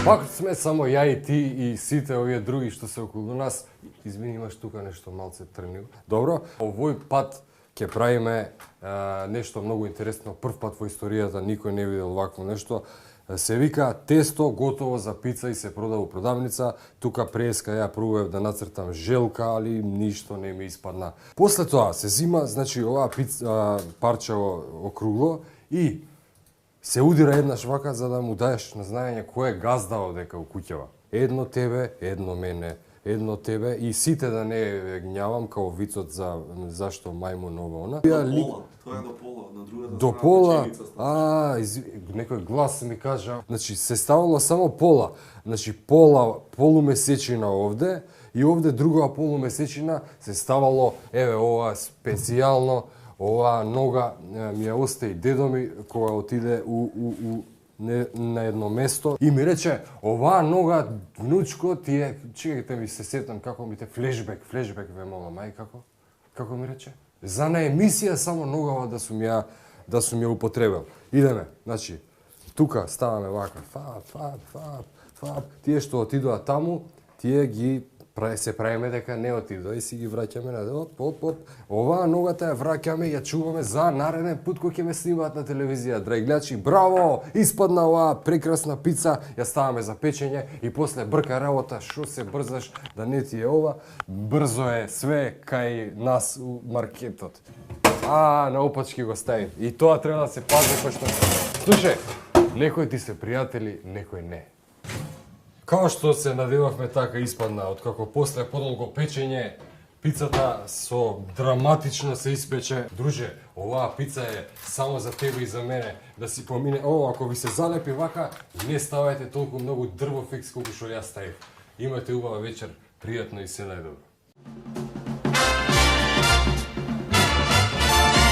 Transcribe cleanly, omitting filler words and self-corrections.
Пак сме само ја и ти и сите овие други што се околу нас. Извини, имаш тука нешто малце трнил. Добро, овој пат ќе правиме нешто многу интересно. Прв пат во историјата никој не видел вакво нешто. Се вика тесто готово за пица и се продава во продавница. Тука преска ја пробував да нацртам желка, али ништо не ми испадна. После тоа се зима, значи оваа парче округло и се удира еднаш вака за да му даеш на знаење кој е газда одека у куќава. Едно тебе, едно мене, едно тебе и сите да не гњавам као вицот за зашто мајмун ова она. До пола, тоа е до пола, на другата до пола, некој глас ми кажа, значи се ставало само пола, значи полумесечина овде и овде друга полумесечина се ставало, еве ова специјално, ова нога ми ја остави дедо ми кога отиде на едно место и ми рече, оваа нога, внучко, ти е, чекайте ми се сетам како ми те флешбек ве молам, ај како ми рече? За на емисија само ногава да сум ја употребил. Идеме, значи, тука ставаме вака, фап, тие што отидоа таму, тие ги се правиме дека не отидоа и си ги враќаме на оп. Оваа ногата ја враќаме и ја чуваме за нареден пут кој ќе ме снимаат на телевизија. Драги гледачи, браво! Испадна оваа прекрасна пица, ја ставаме за печење и после брка работа, шо се брзаш да не ти е ова, брзо е све кај нас у маркетот. Наопачки го стави. И тоа треба да се пази, пошто... Слушај, некои ти се пријатели, некои не. Као што се надевавме, така испадна, откако после подолго печење, пицата со драматично се испече. Друже, оваа пица е само за тебе и за мене, да си помине, ако ви се залепи вака, не ставајте толку многу дрвофикс колку што ја ставив. Имате убава вечер, пријатно и се најдобро.